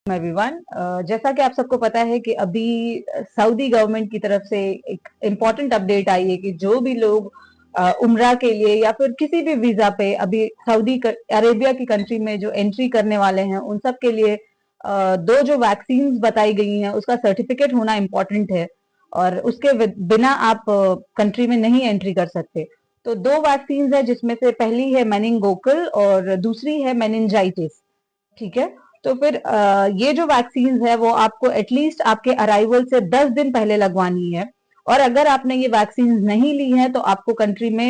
Everyone, जैसा कि आप सबको पता है कि अभी सऊदी गवर्नमेंट की तरफ से एक इम्पॉर्टेंट अपडेट आई है कि जो भी लोग उम्रा के लिए या फिर किसी भी वीजा पे अभी सऊदी अरेबिया की कंट्री में जो एंट्री करने वाले हैं उन सब के लिए दो जो वैक्सीन बताई गई हैं उसका सर्टिफिकेट होना इम्पोर्टेंट है और उसके बिना आप कंट्री में नहीं एंट्री कर सकते। तो दो वैक्सीन है जिसमें से पहली है मेनिनगोकल और दूसरी है मेनिनजाइटिस। ठीक है, तो फिर ये जो वैक्सीन है वो आपको एटलीस्ट आपके अराइवल से 10 दिन पहले लगवानी है और अगर आपने ये वैक्सीन नहीं ली है तो आपको कंट्री में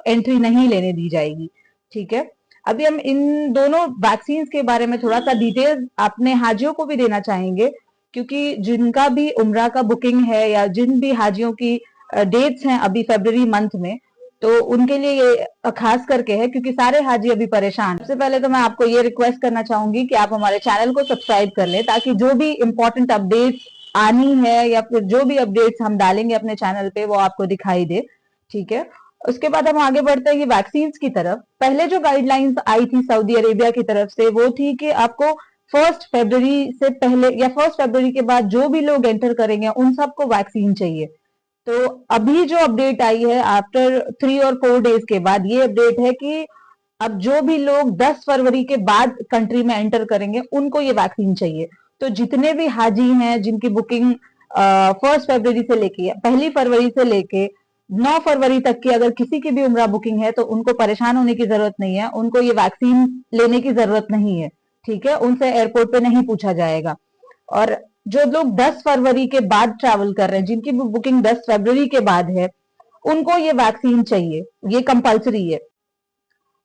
एंट्री नहीं लेने दी जाएगी। ठीक है, अभी हम इन दोनों वैक्सीन के बारे में थोड़ा सा डिटेल अपने हाजियों को भी देना चाहेंगे, क्योंकि जिनका भी उम्रा का बुकिंग है या जिन भी हाजियों की डेट्स हैं अभी फरवरी मंथ में, तो उनके लिए ये खास करके है क्योंकि सारे हाजी अभी परेशान। सबसे पहले तो मैं आपको ये रिक्वेस्ट करना चाहूंगी कि आप हमारे चैनल को सब्सक्राइब कर लें ताकि जो भी इम्पोर्टेंट अपडेट्स आनी है या फिर जो भी अपडेट्स हम डालेंगे अपने चैनल पे वो आपको दिखाई दे। ठीक है, उसके बाद हम आगे बढ़ते हैं ये वैक्सीन की तरफ। पहले जो गाइडलाइंस आई थी सऊदी अरेबिया की तरफ से वो थी कि आपको 1 फरवरी से पहले या 1 फरवरी के बाद जो भी लोग एंटर करेंगे उन सबको वैक्सीन चाहिए। तो अभी जो अपडेट आई है आफ्टर 3 और 4 डेज के बाद ये अपडेट है कि अब जो भी लोग 10 फरवरी के बाद कंट्री में एंटर करेंगे उनको ये वैक्सीन चाहिए। तो जितने भी हाजी हैं जिनकी बुकिंग 1 फरवरी से लेके 1 फरवरी से लेके 9 फरवरी तक की अगर किसी की भी उम्रा बुकिंग है तो उनको परेशान होने की जरूरत नहीं है, उनको ये वैक्सीन लेने की जरूरत नहीं है। ठीक है, उनसे एयरपोर्ट पे नहीं पूछा जाएगा। और जो लोग 10 फरवरी के बाद ट्रैवल कर रहे हैं जिनकी बुकिंग 10 फरवरी के बाद है उनको ये वैक्सीन चाहिए, ये कंपलसरी है।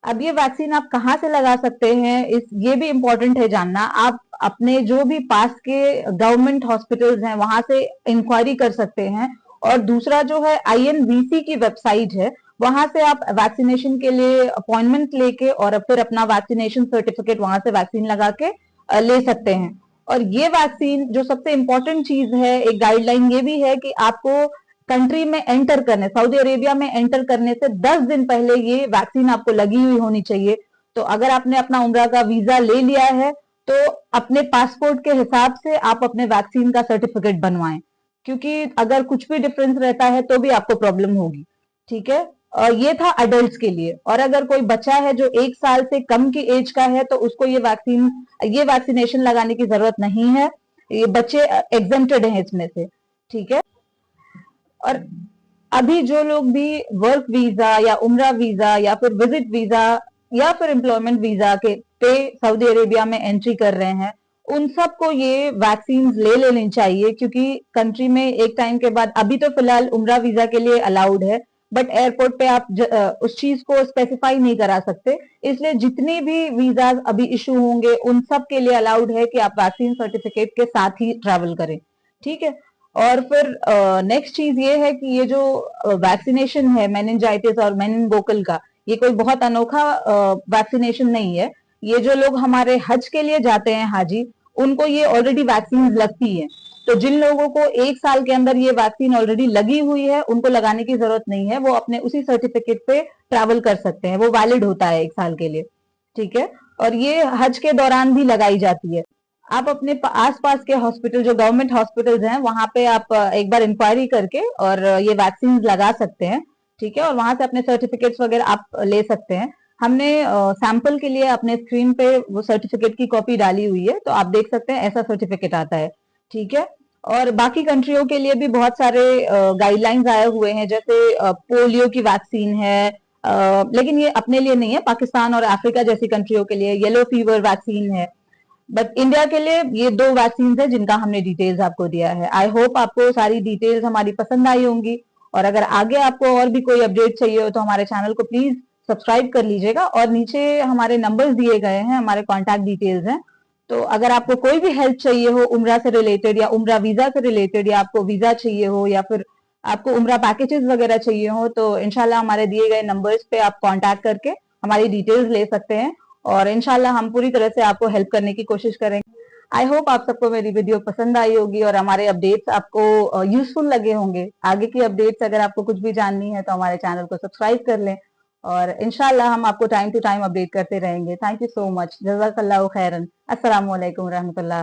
अब ये वैक्सीन आप कहाँ से लगा सकते हैं ये भी इम्पोर्टेंट है जानना। आप अपने जो भी पास के गवर्नमेंट हॉस्पिटल्स हैं वहां से इंक्वायरी कर सकते हैं और दूसरा जो है INVC की वेबसाइट है वहां से आप वैक्सीनेशन के लिए अपॉइंटमेंट लेके और फिर अपना वैक्सीनेशन सर्टिफिकेट वहां से वैक्सीन लगा के ले सकते हैं। और ये वैक्सीन जो सबसे इंपॉर्टेंट चीज है, एक गाइडलाइन ये भी है कि आपको कंट्री में एंटर करने सऊदी अरेबिया में एंटर करने से 10 दिन पहले ये वैक्सीन आपको लगी हुई होनी चाहिए। तो अगर आपने अपना उम्रा का वीजा ले लिया है तो अपने पासपोर्ट के हिसाब से आप अपने वैक्सीन का सर्टिफिकेट बनवाएं, क्योंकि अगर कुछ भी डिफरेंस रहता है तो भी आपको प्रॉब्लम होगी। ठीक है, और ये था अडल्ट के लिए। और अगर कोई बच्चा है जो 1 साल से कम की एज का है तो उसको ये वैक्सीनेशन लगाने की जरूरत नहीं है, ये बच्चे एग्जेम्प्टेड हैं इसमें से। ठीक है, और अभी जो लोग भी वर्क वीजा या उम्रा वीजा या फिर विजिट वीजा या फिर एम्प्लॉयमेंट वीजा के पे सऊदी अरेबिया में एंट्री कर रहे हैं उन सबको ये वैक्सीन ले लेनी चाहिए, क्योंकि कंट्री में एक टाइम के बाद अभी तो फिलहाल उम्रा वीजा के लिए अलाउड है बट एयरपोर्ट पे आप उस चीज को स्पेसिफाई नहीं करा सकते, इसलिए जितनी भी वीजा अभी इशू होंगे उन सब के लिए अलाउड है कि आप वैक्सीन सर्टिफिकेट के साथ ही ट्रैवल करें। ठीक है, और फिर नेक्स्ट चीज ये है कि ये जो वैक्सीनेशन है मेनिनजाइटिस और मेनिनगोकल का, ये कोई बहुत अनोखा वैक्सीनेशन नहीं है। ये जो लोग हमारे हज के लिए जाते हैं हाजी उनको ये ऑलरेडी वैक्सीन लगती है। तो जिन लोगों को 1 साल के अंदर ये वैक्सीन ऑलरेडी लगी हुई है उनको लगाने की जरूरत नहीं है, वो अपने उसी सर्टिफिकेट पे ट्रैवल कर सकते हैं, वो वैलिड होता है 1 साल के लिए। ठीक है, और ये हज के दौरान भी लगाई जाती है। आप अपने आसपास के हॉस्पिटल जो गवर्नमेंट हॉस्पिटल्स हैं वहां पे आप एक बार इंक्वायरी करके और ये वैक्सीन लगा सकते हैं। ठीक है, और वहां से अपने सर्टिफिकेट्स वगैरह आप ले सकते हैं। हमने सैंपल के लिए अपने स्क्रीन पे वो सर्टिफिकेट की कॉपी डाली हुई है, तो आप देख सकते हैं ऐसा सर्टिफिकेट आता है। ठीक है, और बाकी कंट्रियों के लिए भी बहुत सारे गाइडलाइंस आए हुए हैं, जैसे पोलियो की वैक्सीन है, लेकिन ये अपने लिए नहीं है, पाकिस्तान और अफ्रीका जैसी कंट्रियों के लिए येलो फीवर वैक्सीन है। बट इंडिया के लिए ये दो वैक्सीन है जिनका हमने डिटेल्स आपको दिया है। आई होप आपको सारी डिटेल्स हमारी पसंद आई होंगी, और अगर आगे आपको और भी कोई अपडेट चाहिए हो तो हमारे चैनल को प्लीज सब्सक्राइब कर लीजिएगा। और नीचे हमारे नंबर्स दिए गए हैं, हमारे कॉन्टैक्ट डिटेल्स हैं। तो अगर आपको कोई भी हेल्प चाहिए हो उम्रा से रिलेटेड या उम्रा वीजा से रिलेटेड, या आपको वीजा चाहिए हो या फिर आपको उम्रा पैकेजेस वगैरह चाहिए हो, तो इंशाल्लाह हमारे दिए गए नंबर्स पे आप कांटेक्ट करके हमारी डिटेल्स ले सकते हैं और इंशाल्लाह हम पूरी तरह से आपको हेल्प करने की कोशिश करेंगे। आई होप आप सबको मेरी वीडियो पसंद आई होगी और हमारे अपडेट्स आपको यूजफुल लगे होंगे। आगे की अपडेट्स अगर आपको कुछ भी जाननी है तो हमारे चैनल को सब्सक्राइब कर लें और इंशाल्लाह हम आपको टाइम टू टाइम अपडेट करते रहेंगे। थैंक यू सो मच, जज़ाकल्लाहु खैरन। अस्सलाम वालेकुम रहमतुल्लाह।